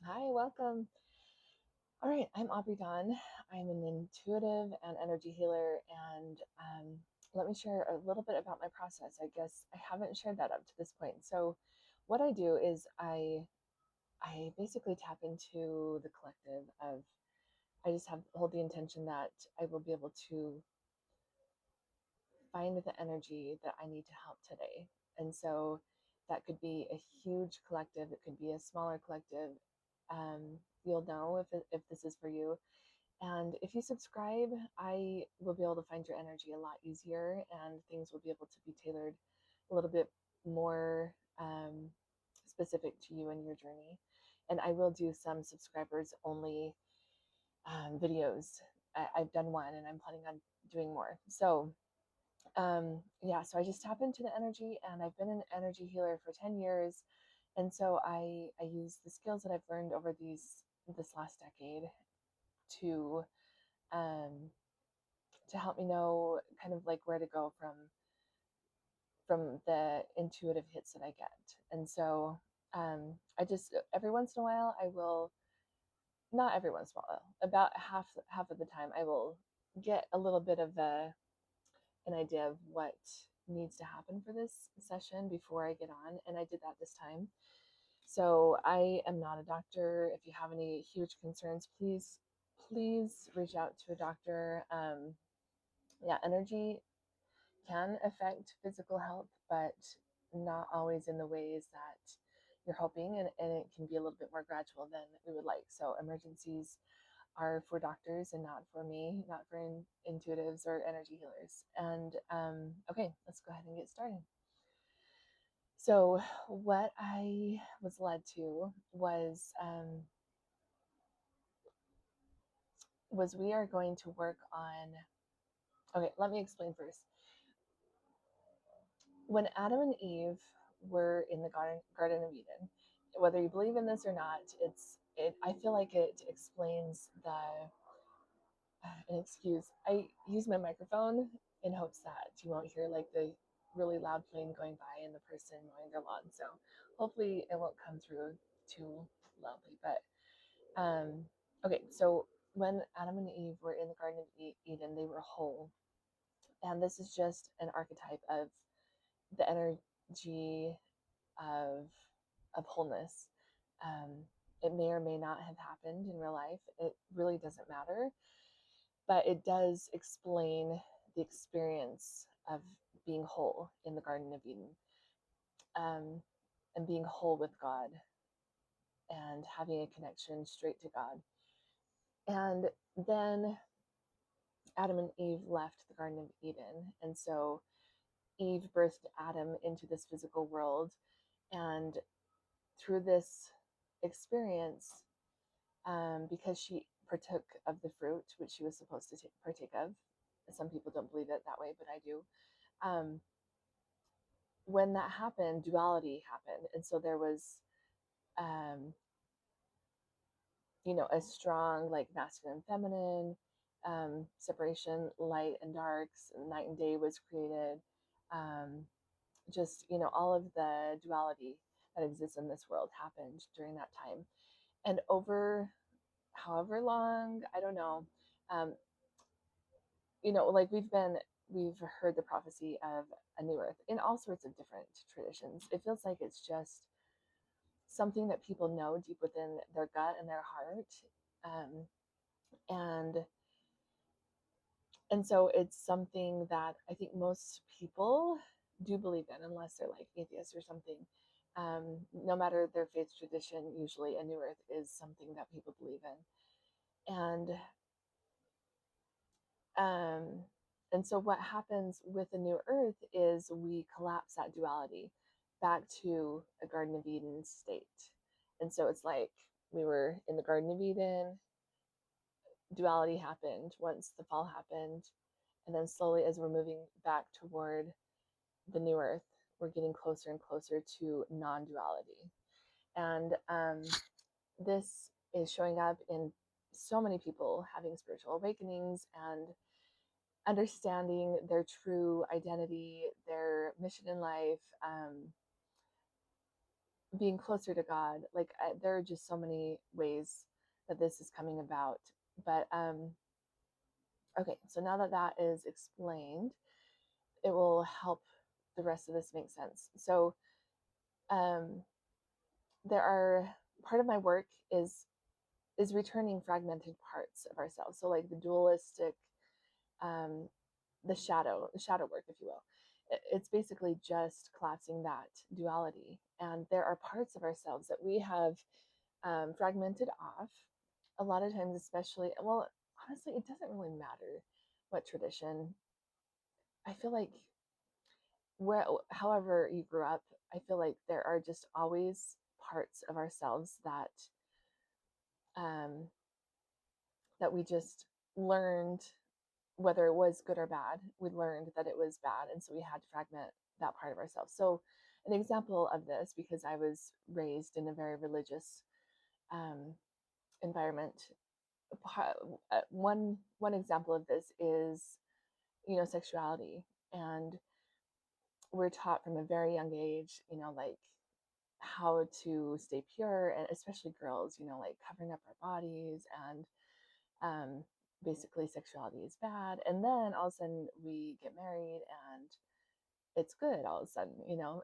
Hi, welcome. All right, I'm Aubrey Dawn. I'm an intuitive and energy healer, and let me share a little bit about my process. I guess I haven't shared that up to this point. So, what I do is I basically tap into the collective of. I just have hold the intention that I will be able to find the energy that I need to help today, and so that could be a huge collective. It could be a smaller collective. You'll know if this is for you. And if you subscribe, I will be able to find your energy a lot easier and things will be able to be tailored a little bit more specific to you and your journey. And I will do some subscribers only videos. I've done one and I'm planning on doing more. So, yeah, so I just tap into the energy and I've been an energy healer for 10 years. And so I use the skills that I've learned over this last decade to um, to help me know kind of like where to go from the intuitive hits that I get. And so I just every once in a while I will not every once in a while about half of the time I will get a little bit of an idea of what needs to happen for this session before I get on, and I did that this time. So I am not a doctor. If you have any huge concerns, please reach out to a doctor. Yeah, energy can affect physical health, but not always in the ways that you're hoping, and it can be a little bit more gradual than we would like. So emergencies are for doctors and not for me, not for intuitives or energy healers. And okay, let's go ahead and get started. So what I was led to was we are going to work on. Okay, let me explain first. When Adam and Eve were in the Garden of Eden, whether you believe in this or not, I feel like it explains the an excuse. I use my microphone in hopes that you won't hear like the really loud plane going by and the person mowing their lawn. So hopefully it won't come through too loudly. But okay, so when Adam and Eve were in the Garden of Eden, they were whole, and this is just an archetype of the energy of wholeness. Um, it may or may not have happened in real life. It really doesn't matter, but it does explain the experience of being whole in the Garden of Eden, um, and being whole with God and having a connection straight to God. And then Adam and Eve left the Garden of Eden, and so Eve birthed Adam into this physical world, and through this experience, because she partook of the fruit which she was supposed to partake of. Some people don't believe it that way, but I do. Um, when that happened, duality happened, and so there was, um, a strong like masculine, feminine separation, light and darks, night and day was created. Um, just all of the duality that exists in this world happened during that time, and over however long, I don't know. Um, like we've heard the prophecy of a new earth in all sorts of different traditions. It feels like it's just something that people know deep within their gut and their heart, um, and so it's something that I think most people do believe in, unless they're like atheists or something. No matter their faith tradition, usually a new earth is something that people believe in, um, and so what happens with the new earth is we collapse that duality back to a Garden of Eden state. And so it's like we were in the Garden of Eden, duality happened once the fall happened, and then slowly as we're moving back toward the new earth, we're getting closer and closer to non-duality. And this is showing up in so many people having spiritual awakenings and understanding their true identity, their mission in life, being closer to God. Like there are just so many ways that this is coming about. But okay, so now that that is explained, it will help the rest of this make sense. So um, there are part of my work is returning fragmented parts of ourselves. So like the dualistic, um, the shadow work, if you will. It's basically just collapsing that duality. And there are parts of ourselves that we have fragmented off. A lot of times, especially, well, honestly, it doesn't really matter what tradition. I feel like where, however you grew up, I feel like there are just always parts of ourselves um, that we just learned, whether it was good or bad, we learned that it was bad. And so we had to fragment that part of ourselves. So, an example of this, because I was raised in a very religious um, environment, one example of this is, sexuality. And we're taught from a very young age, like how to stay pure, and especially girls, like covering up our bodies, and um, basically sexuality is bad. And then all of a sudden we get married and it's good all of a sudden,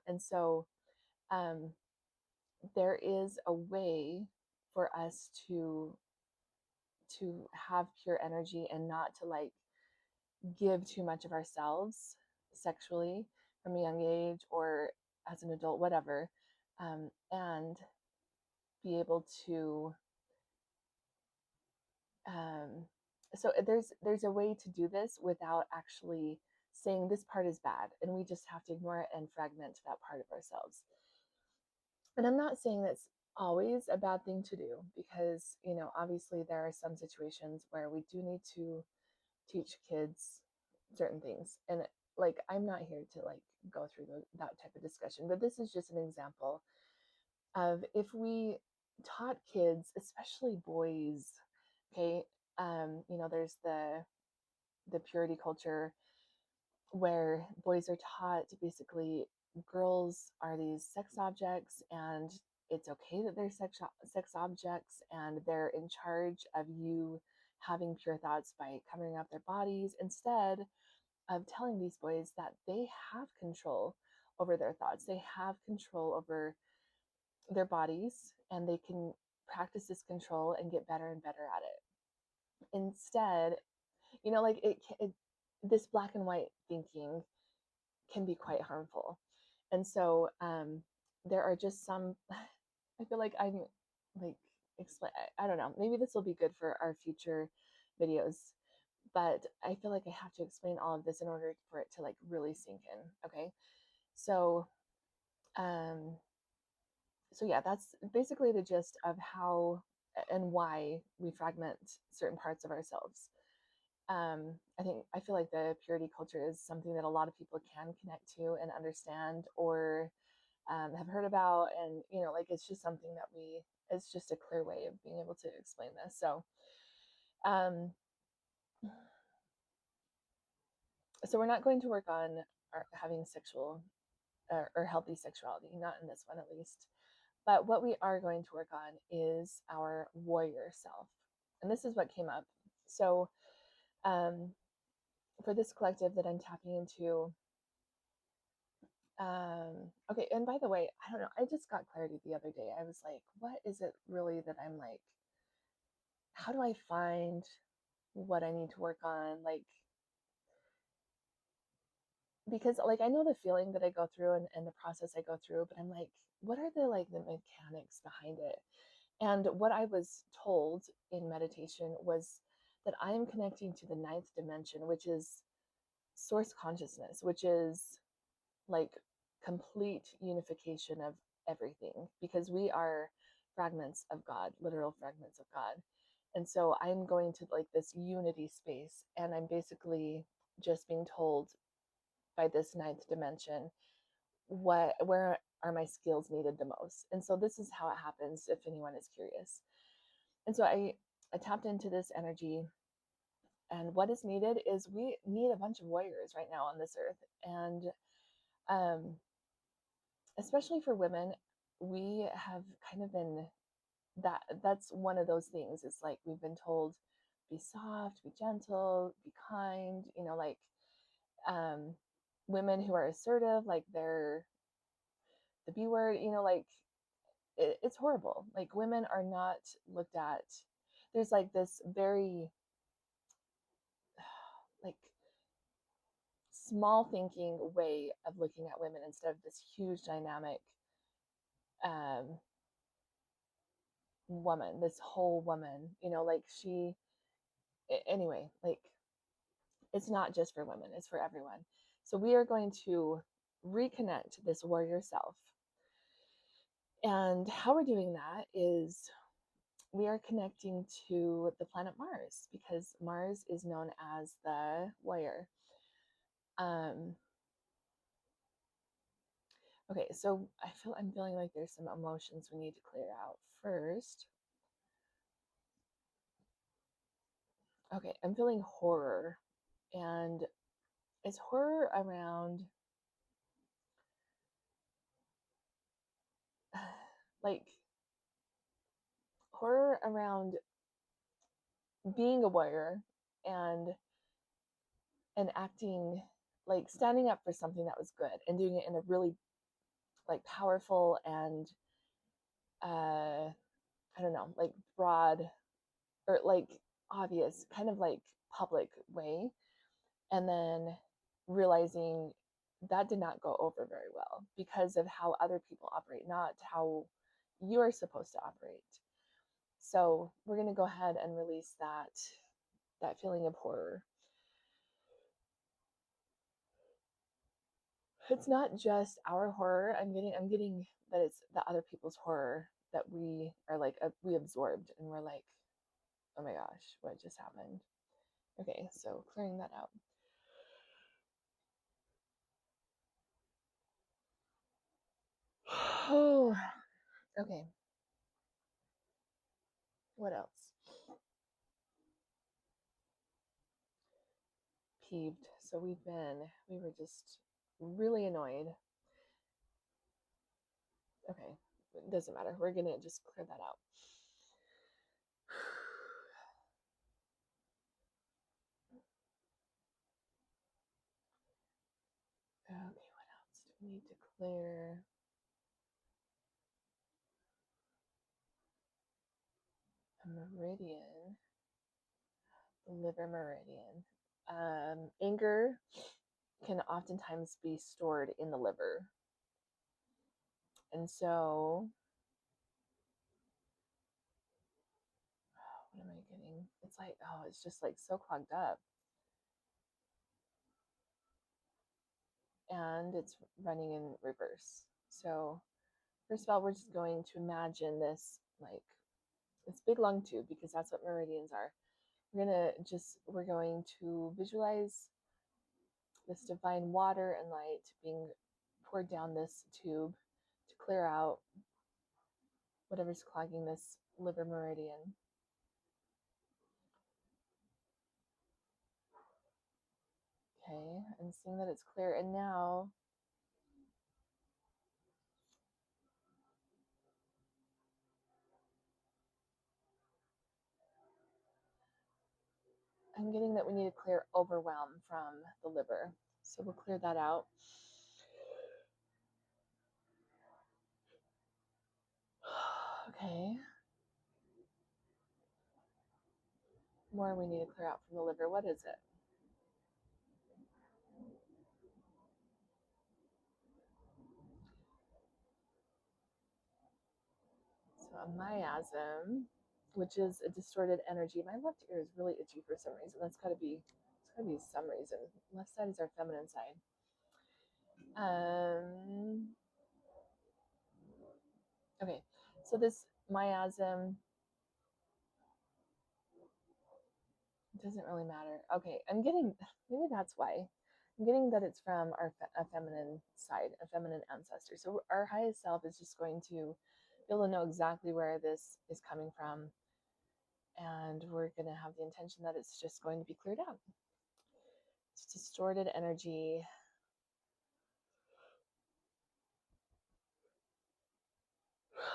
And so um, there is a way for us to have pure energy and not to like give too much of ourselves sexually from a young age or as an adult, whatever, and be able to um, so there's a way to do this without actually saying this part is bad, and we just have to ignore it and fragment that part of ourselves. And I'm not saying that's always a bad thing to do, because obviously there are some situations where we do need to teach kids certain things, and like I'm not here to like go through that type of discussion, but this is just an example of if we taught kids, especially boys, okay, there's the purity culture where boys are taught basically girls are these sex objects, and it's okay that they're sex objects, and they're in charge of you having pure thoughts by covering up their bodies, instead of telling these boys that they have control over their thoughts, they have control over their bodies, and they can practice this control and get better and better at it. Instead, like this black and white thinking can be quite harmful. And so there are just some, I feel like I'm like, explain, I don't know, maybe this will be good for our future videos, but I feel like I have to explain all of this in order for it to like really sink in. Okay. So, um, so yeah, that's basically the gist of how and why we fragment certain parts of ourselves. I feel like the purity culture is something that a lot of people can connect to and understand, or have heard about, and like it's just something that it's just a clear way of being able to explain this. So, um, so we're not going to work on having sexual or healthy sexuality, not in this one at least. But what we are going to work on is our warrior self, and this is what came up. So, um, for this collective that I'm tapping into, okay, and by the way, I don't know, I just got clarity the other day. I was like, what is it really that I'm like, how do I find what I need to work on? Like, because like I know the feeling that I go through, and the process I go through, but I'm like, what are the mechanics behind it? And what I was told in meditation was that I am connecting to the ninth dimension, which is source consciousness, which is like complete unification of everything, because we are fragments of God, literal fragments of God. And so I'm going to like this unity space, and I'm basically just being told by this ninth dimension where are my skills needed the most. And so this is how it happens, if anyone is curious. And so I tapped into this energy, and what is needed is we need a bunch of warriors right now on this earth. And um especially for women, we have kind of been that's one of those things. It's like we've been told be soft, be gentle, be kind, like um women who are assertive, like they're the B word, like it's horrible. Like women are not looked at. There's like this very like small thinking way of looking at women instead of this huge dynamic um woman, this whole woman, like anyway, like it's not just for women, it's for everyone. So we are going to reconnect this warrior self. And how we're doing that is we are connecting to the planet Mars because Mars is known as the warrior. Um, okay, so I'm feeling like there's some emotions we need to clear out first. Okay, I'm feeling horror, and it's horror around like horror around being a warrior and acting like standing up for something that was good and doing it in a really like powerful and I don't know, like broad or like obvious kind of like public way, and then realizing that did not go over very well because of how other people operate, not how you're supposed to operate. So we're going to go ahead and release that feeling of horror. It's not just our horror. I'm getting that it's the other people's horror that we are like we absorbed, and we're like, oh my gosh, what just happened? Okay, so clearing that out. Oh, okay. What else? Peeved. So we were just really annoyed. Okay, it doesn't matter. We're gonna just clear that out. Okay, what else do we need to clear? A meridian, the liver meridian. Anger can oftentimes be stored in the liver. And so, what am I getting? It's like, oh, it's just like so clogged up. And it's running in reverse. So, first of all, we're just going to imagine this big lung tube because that's what meridians are. We're going to visualize this divine water and light being poured down this tube to clear out whatever's clogging this liver meridian. Okay, and seeing that it's clear. And now I'm getting that we need to clear overwhelm from the liver. So we'll clear that out. Okay. More we need to clear out from the liver. What is it? So a miasm, which is a distorted energy. My left ear is really itchy for some reason. It's gotta be some reason. Left side is our feminine side. Um okay. So this miasm doesn't really matter. Okay, I'm getting maybe that's why. I'm getting that it's from a feminine side, a feminine ancestor. So our highest self is just going to be able to know exactly where this is coming from, and we're going to have the intention that it's just going to be cleared out. It's distorted energy.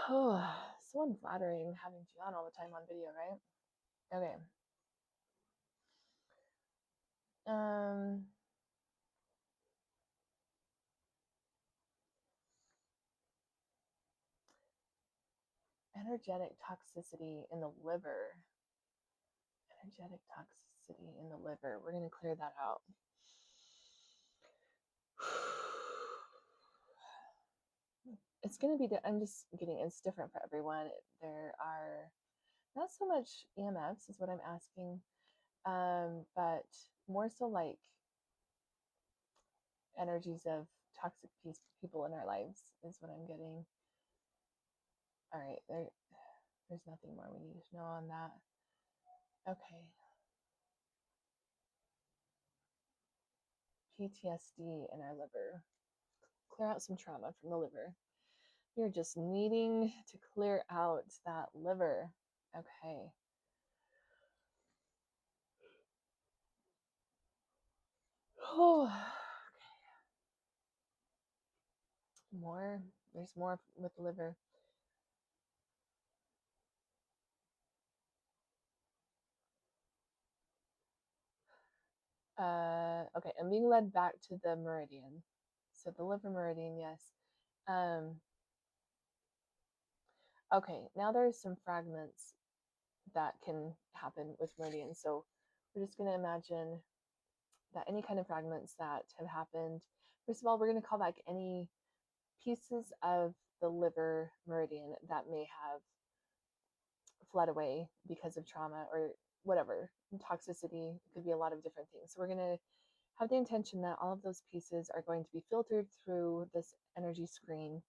Oh, so unflattering having Gian all the time on video, right? Okay. Um, energetic toxicity in the liver. Energetic toxicity in the liver. We're going to clear that out. It's going to be, I'm just getting, it's different for everyone. There are not so much EMFs, is what I'm asking, but more so like energies of toxic people in our lives, is what I'm getting. All right, there's nothing more we need to know on that. Okay. PTSD in our liver. Clear out some trauma from the liver. You're just needing to clear out that liver. Okay. Oh, more. There's more with the liver. Okay, I'm being led back to the meridian. So the liver meridian, yes. Okay, now there's some fragments that can happen with meridians. So we're just going to imagine that any kind of fragments that have happened, first of all, we're going to call back any pieces of the liver meridian that may have fled away because of trauma or whatever, toxicity. It could be a lot of different things. So we're going to have the intention that all of those pieces are going to be filtered through this energy screen,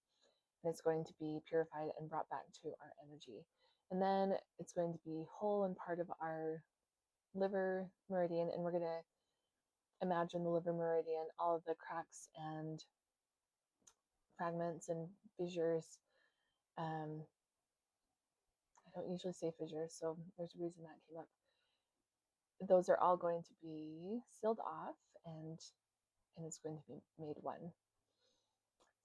and it's going to be purified and brought back to our energy. And then it's going to be whole and part of our liver meridian, and we're going to imagine the liver meridian, all of the cracks and fragments and fissures. I don't usually say fissures, so there's a reason that came up. Those are all going to be sealed off, and it's going to be made one.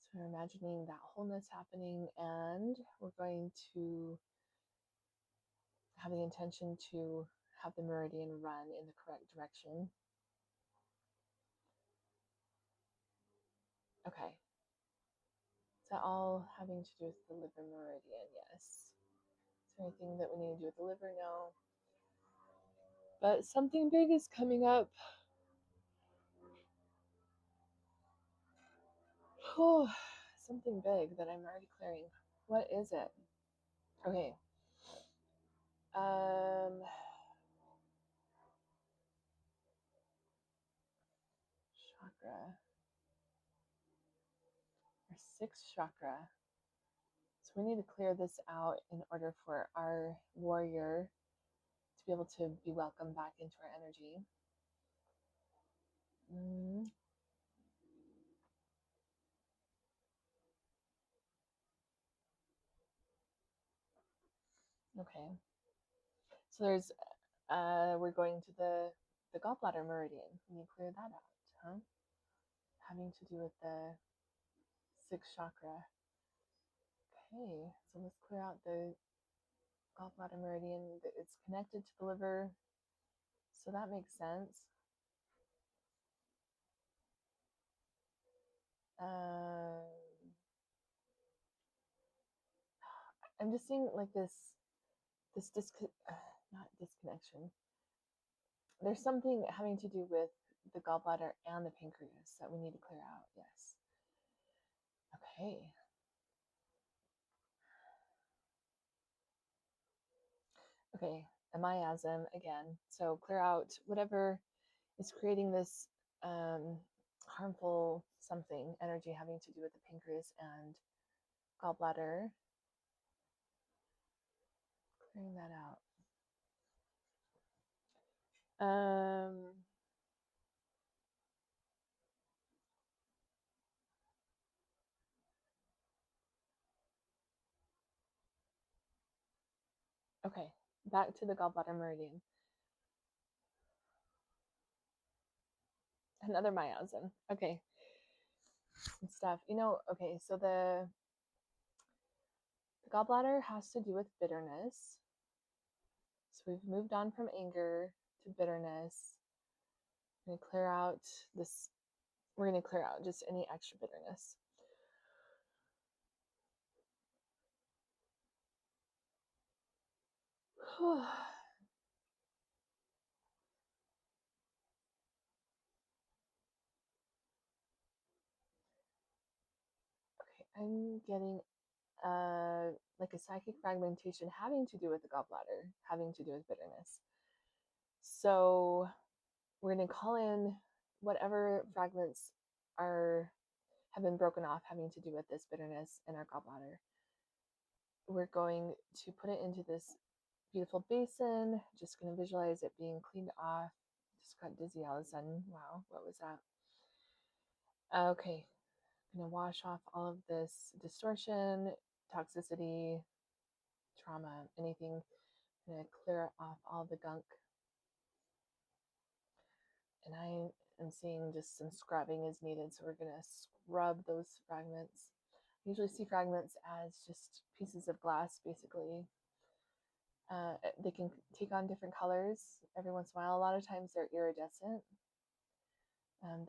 So we're imagining that wholeness happening, and we're going to have the intention to have the meridian run in the correct direction. Okay. Is that all having to do with the liver meridian? Yes. Is there anything that we need to do with the liver? No. But something big is coming up. Oh, something big that I'm already clearing. What is it? Okay. Chakra. Our sixth chakra. So we need to clear this out in order for our warrior to be able to be welcomed back into our energy. Okay. So there's we're going to the gallbladder meridian. Can you clear that out, huh? Having to do with the sixth chakra. Okay, so let's clear out the gallbladder meridian. It's connected to the liver, so that makes sense. I'm just seeing like not disconnection. There's something having to do with the gallbladder and the pancreas that we need to clear out. Yes. Okay. Okay. A miasm again. So clear out whatever is creating this harmful something energy having to do with the pancreas and gallbladder. Clearing that out. Okay. Back to the gallbladder meridian. Another miasm. Okay. Good stuff. Okay, so the Gallbladder has to do with bitterness. So we've moved on from anger to bitterness. We're going to clear out this, we're going to clear out just any extra bitterness. Okay, I'm getting like a psychic fragmentation having to do with the gallbladder, having to do with bitterness. So we're going to call in whatever fragments have been broken off having to do with this bitterness in our gallbladder. We're going to put it into this beautiful basin. Just going to visualize it being cleaned off. Just got dizzy all of a sudden. Wow, what was that? Okay, I'm going to wash off all of this distortion, toxicity, trauma, anything. I'm going to clear off all the gunk. And I am seeing just some scrubbing is needed. So we're going to scrub those fragments. I usually see fragments as just pieces of glass, basically. They can take on different colors every once in a while. A lot of times they're iridescent.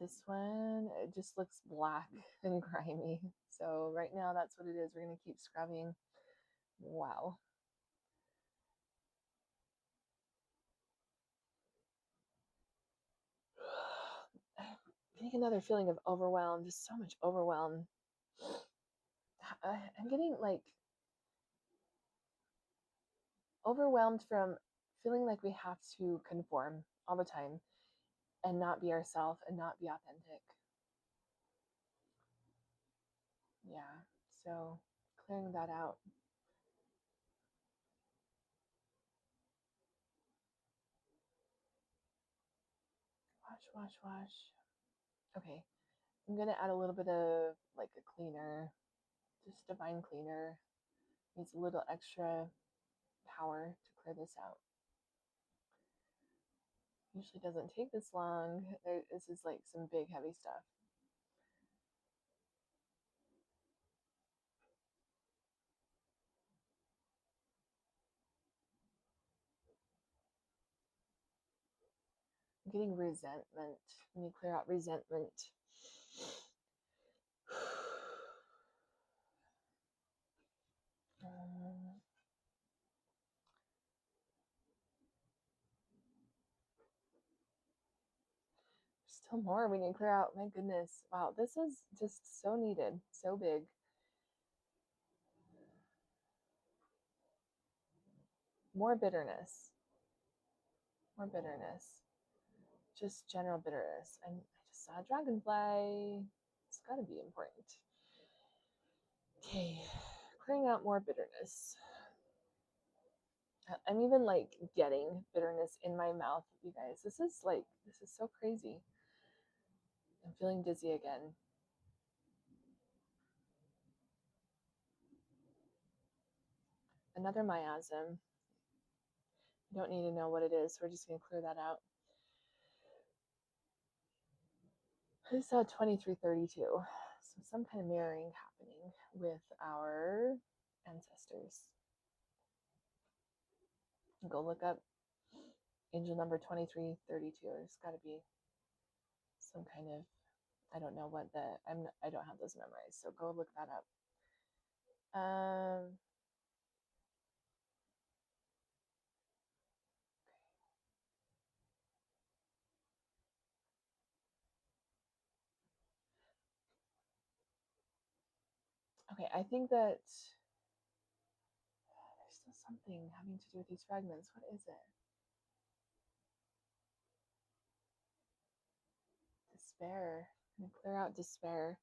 This one, it just looks black and grimy. So right now that's what it is. We're going to keep scrubbing. Wow. Getting another feeling of overwhelm, just so much overwhelm. I'm getting like overwhelmed from feeling like we have to conform all the time and not be ourselves and not be authentic. Yeah, so clearing that out. Wash, wash, wash. Okay, I'm gonna add a little bit of like a cleaner, just divine cleaner. Needs a little extra power to clear this out. Usually doesn't take this long. This is like some big heavy stuff. I'm getting resentment. When you clear out resentment. Still more we need to clear out. My goodness. Wow, this is just so needed. So big. More bitterness. More bitterness. Just general bitterness. And I just saw a dragonfly. It's got to be important. Okay, clearing out more bitterness. I'm even like getting bitterness in my mouth, you guys. This is so crazy. I'm feeling dizzy again. Another miasm. You don't need to know what it is. So we're just going to clear that out. I saw 2332. So some kind of mirroring happening with our ancestors. Go look up angel number 2332. There's got to be some kind of, I don't know what I don't have those memorized. So go look that up. Okay, I think that there's still something having to do with these fragments. What is it? Despair. I'm gonna clear out despair.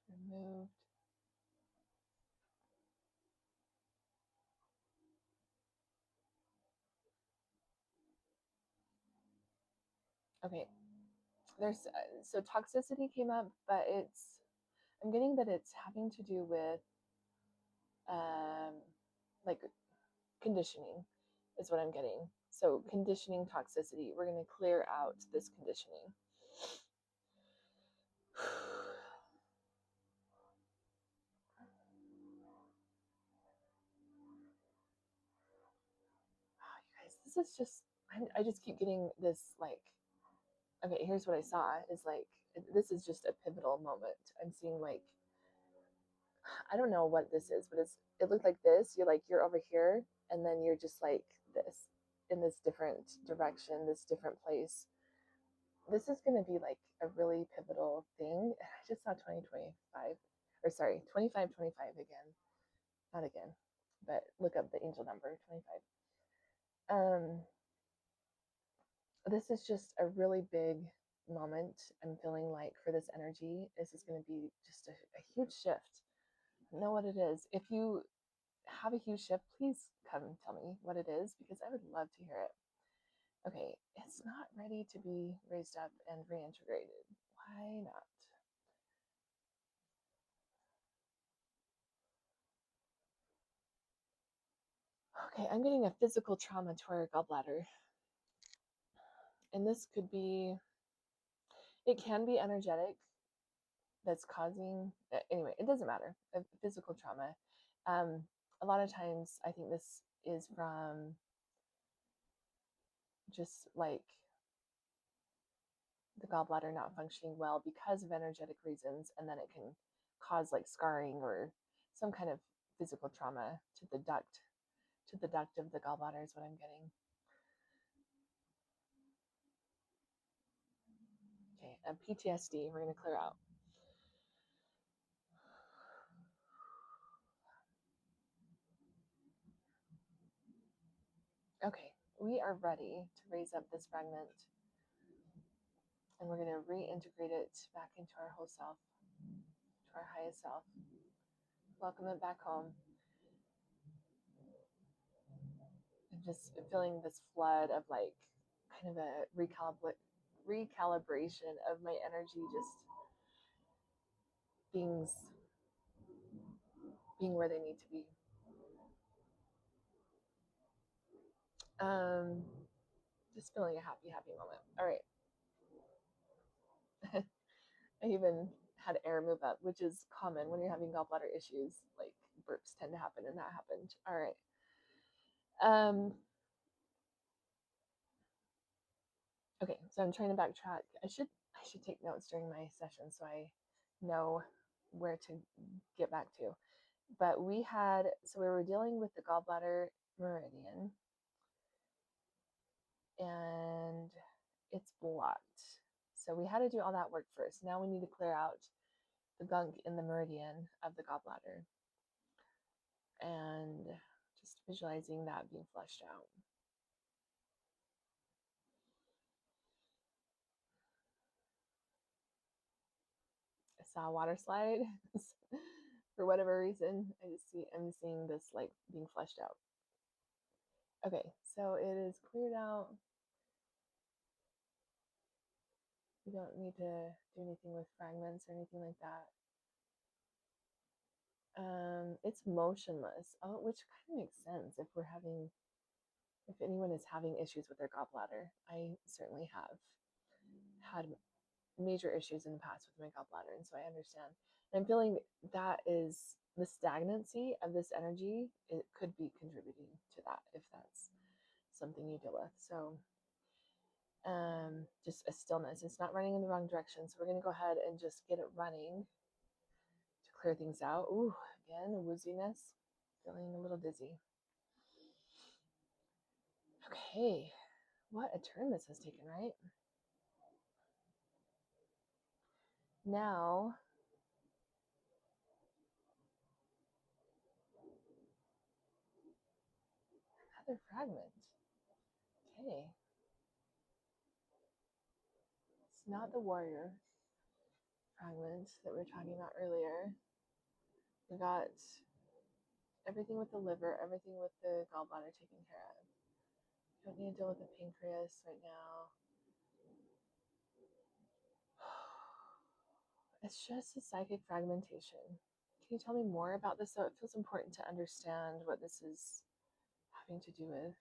It's removed. Okay, there's so toxicity came up, but I'm getting that it's having to do with like conditioning is what I'm getting. So conditioning toxicity. We're going to clear out this conditioning. this is just, I just keep getting this like, okay, here's what I saw is like, this is just a pivotal moment. I'm seeing like, I don't know what this is, but it looked like this. You're over here, and then you're just like this in this different direction, this different place. This is going to be like a really pivotal thing. I just saw 2025, or sorry, 2525 again, not again, but look up the angel number 25. This is just a really big moment. I'm feeling like for this energy, this is going to be just a huge shift. Know what it is. If you have a huge shift, please come tell me what it is because I would love to hear it. Okay, it's not ready to be raised up and reintegrated. Why not? Okay, I'm getting a physical trauma to our gallbladder. And this could be, it can be energetic that's causing, anyway, it doesn't matter. A physical trauma. A lot of times, I think this is from just like the gallbladder not functioning well because of energetic reasons, and then it can cause like scarring or some kind of physical trauma to the duct of the gallbladder is what I'm getting. Okay, a PTSD we're going to clear out. Okay, we are ready to raise up this fragment, and we're going to reintegrate it back into our whole self, to our highest self. Welcome it back home. I'm just feeling this flood of like kind of a recalibration of my energy, just things being where they need to be. Um, just feeling a happy, happy moment. All right. I even had air move up, which is common when you're having gallbladder issues. Like burps tend to happen, and that happened. All right. Okay, so I'm trying to backtrack. I should take notes during my session so I know where to get back to. But we were dealing with the gallbladder meridian, and it's blocked. So we had to do all that work first. Now we need to clear out the gunk in the meridian of the gallbladder and just visualizing that being flushed out. I saw a water slide for whatever reason. I'm seeing this like being flushed out. Okay, so it is cleared out. You don't need to do anything with fragments or anything like that. It's motionless, which kind of makes sense if anyone is having issues with their gallbladder. I certainly have had major issues in the past with my gallbladder, and so I understand. And I'm feeling that is the stagnancy of this energy. It could be contributing to that if that's something you deal with. So, just a stillness. It's not running in the wrong direction, so we're going to go ahead and just get it running to clear things out. Ooh, again, wooziness. Feeling a little dizzy. Okay, what a turn this has taken, right? Now, another fragment. Okay. It's not the warrior fragment that we were talking about earlier. We got everything with the liver, everything with the gallbladder taken care of. Don't need to deal with the pancreas right now. It's just a psychic fragmentation. Can you tell me more about this? So it feels important to understand what this is having to do with.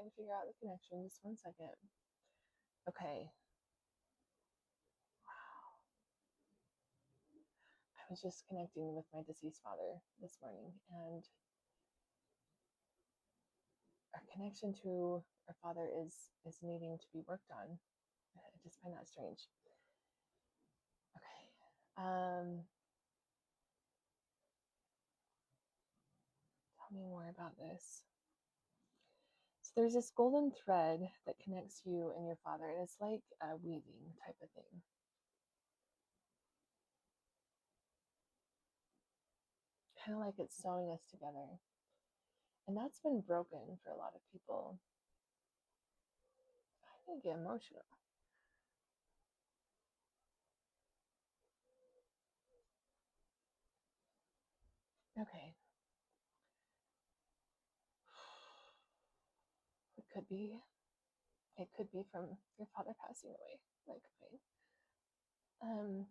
trying to figure out the connection. Just 1 second. Okay. Wow. I was just connecting with my deceased father this morning, and our connection to our father is needing to be worked on. I just find that strange. Okay. Tell me more about this. So there's this golden thread that connects you and your father, and it's like a weaving type of thing. Kind of like it's sewing us together. And that's been broken for a lot of people. I can get emotional. Okay. It could be. It could be from your father passing away, like mine.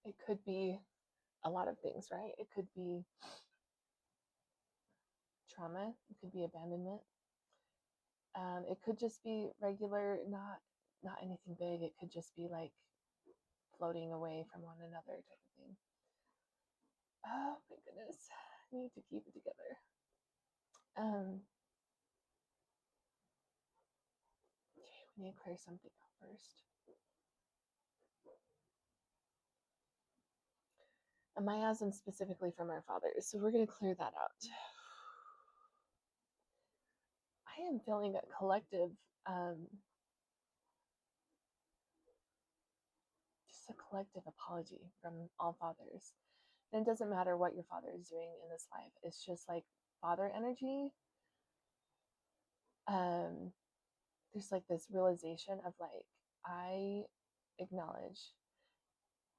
It could be a lot of things, right? It could be trauma. It could be abandonment. It could just be regular, not anything big. It could just be like floating away from one another type of thing. Oh my goodness, I need to keep it together. Okay, we need to clear something out first. A miasm specifically from our fathers, so we're going to clear that out. I am feeling a collective, just a collective apology from all fathers. And it doesn't matter what your father is doing in this life. It's just like father energy. There's like this realization of like, I acknowledge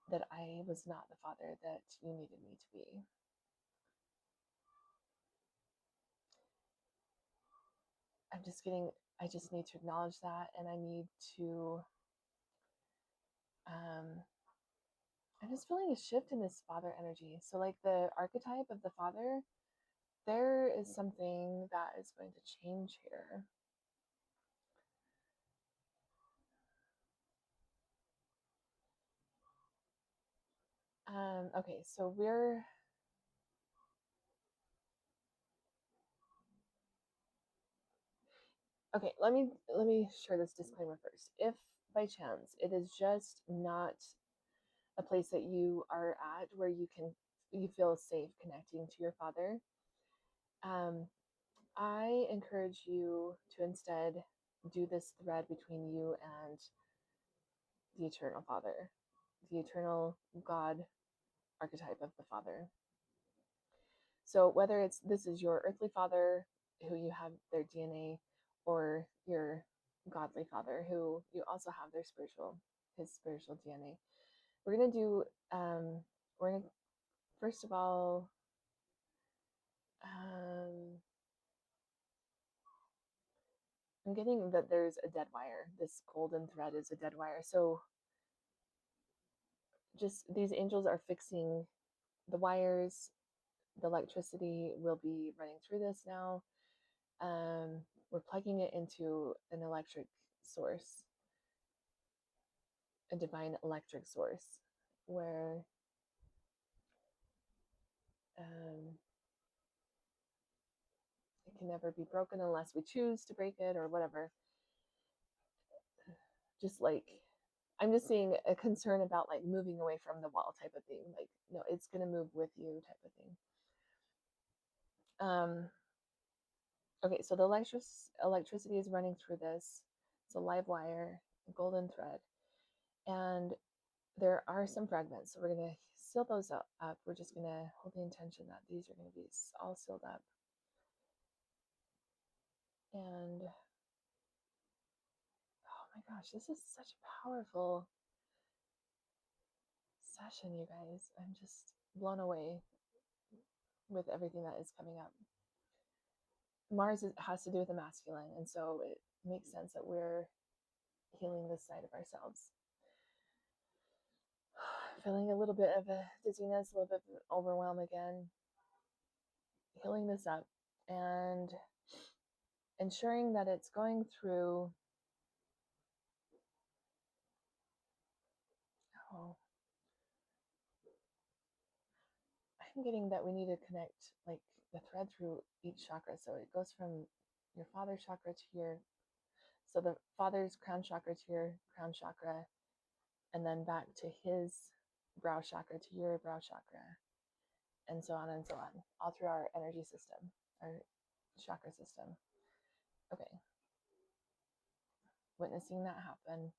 that I was not the father that you needed me to be. I just need to acknowledge that, and I need to, I'm just feeling a shift in this father energy. So, like the archetype of the father, there is something that is going to change here. Okay, so we're okay. Let me share this disclaimer first. If by chance it is just not a place that you are at where you feel safe connecting to your father, um, I encourage you to instead do this thread between you and the eternal father, the eternal God archetype of the father. So whether it's this is your earthly father who you have their DNA, or your godly father who you also have his spiritual DNA. We're gonna do we're gonna first of all I'm getting that there's a dead wire. This golden thread is a dead wire. So just these angels are fixing the wires. The electricity will be running through this now. We're plugging it into an electric source, a divine electric source, where it can never be broken unless we choose to break it or whatever. Just like I'm just seeing a concern about like moving away from the wall type of thing. Like, no, it's gonna move with you type of thing. Okay, so the electricity is running through this. It's a live wire, a golden thread, and there are some fragments. So we're gonna seal those up. We're just gonna hold the intention that these are gonna be all sealed up. And oh my gosh, this is such a powerful session, you guys. I'm just blown away with everything that is coming up. Mars has to do with the masculine, and so it makes sense that we're healing this side of ourselves. Feeling a little bit of a dizziness, a little bit of overwhelm again. Healing this up, and ensuring that it's going through. Oh, I'm getting that we need to connect like the thread through each chakra. So it goes from your father's chakra to your, so the father's crown chakra to your crown chakra, and then back to his brow chakra to your brow chakra, and so on and so on, all through our energy system, our chakra system. Okay, witnessing that happen.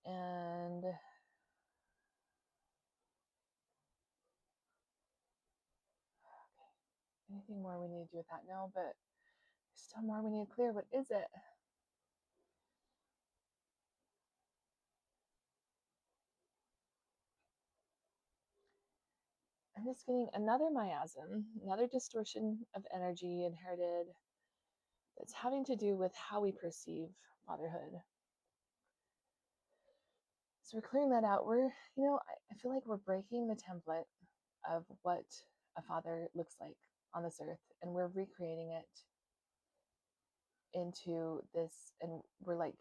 And okay, anything more we need to do with that? No, but there's still more we need to clear. What is it? I'm just getting another miasm, another distortion of energy inherited that's having to do with how we perceive fatherhood. So we're clearing that out. I feel like we're breaking the template of what a father looks like on this earth, and we're recreating it into this, and we're like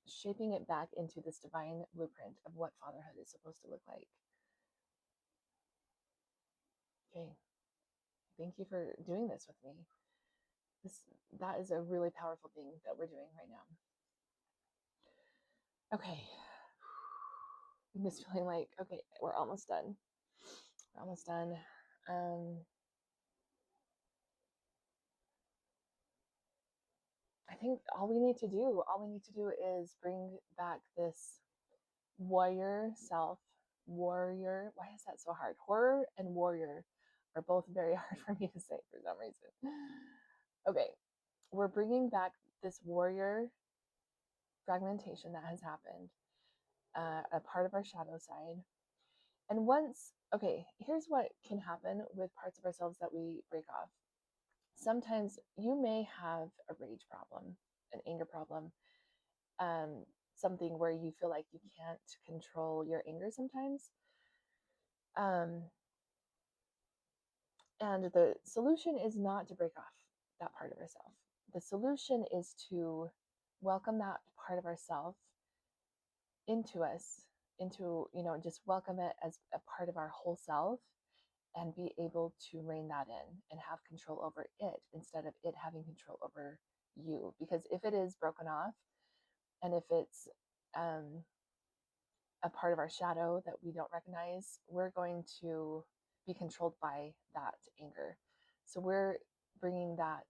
shaping it back into this divine blueprint of what fatherhood is supposed to look like. Okay, thank you for doing this with me. That is a really powerful thing that we're doing right now. Okay, I'm just feeling like, okay, we're almost done. We're almost done. I think all we need to do is bring back this warrior self. Warrior, why is that so hard? Horror and warrior are both very hard for me to say for some reason. Okay, we're bringing back this warrior fragmentation that has happened, a part of our shadow side. And okay, here's what can happen with parts of ourselves that we break off. Sometimes you may have a rage problem, an anger problem, um, something where you feel like you can't control your anger sometimes. And the solution is not to break off that part of ourselves. The solution is to welcome that part of ourselves into us, just welcome it as a part of our whole self, and be able to rein that in and have control over it instead of it having control over you. Because if it is broken off, and if it's a part of our shadow that we don't recognize, we're going to be controlled by that anger. So we're bringing that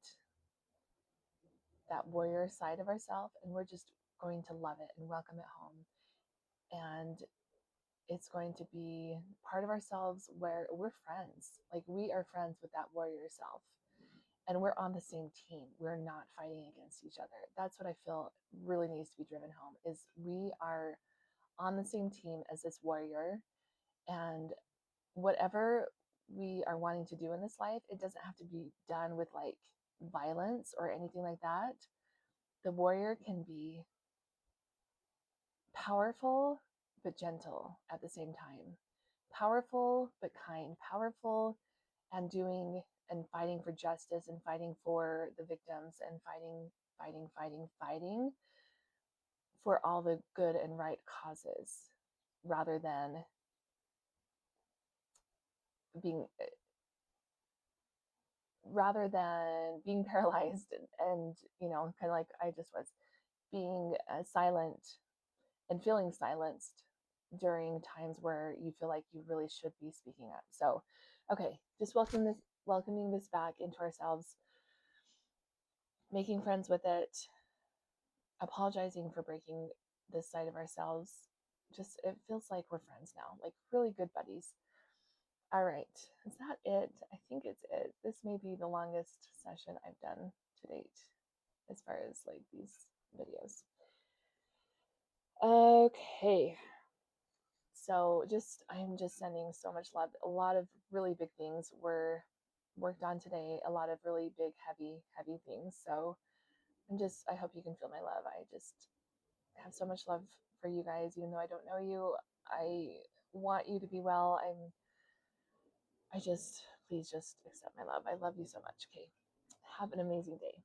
warrior side of ourselves, and we're just going to love it and welcome it home. And it's going to be part of ourselves where we're friends. Like, we are friends with that warrior self, and we're on the same team. We're not fighting against each other. That's what I feel really needs to be driven home, is we are on the same team as this warrior. And whatever we are wanting to do in this life, it doesn't have to be done with like violence or anything like that. The warrior can be powerful but gentle at the same time. Powerful but kind. Powerful and doing and fighting for justice and fighting for the victims and fighting for all the good and right causes, rather than being paralyzed and kind of like I just was, being silent and feeling silenced during times where you feel like you really should be speaking up. So, okay, just welcoming this back into ourselves, making friends with it, apologizing for breaking this side of ourselves. Just, it feels like we're friends now, like really good buddies. All right, is that it? I think it's it. This may be the longest session I've done to date as far as like these videos. Okay. So I'm just sending so much love. A lot of really big things were worked on today, a lot of really big, heavy things. So I hope you can feel my love. I just have so much love for you guys, even though I don't know you. I want you to be well. Please just accept my love. I love you so much. Okay. Have an amazing day.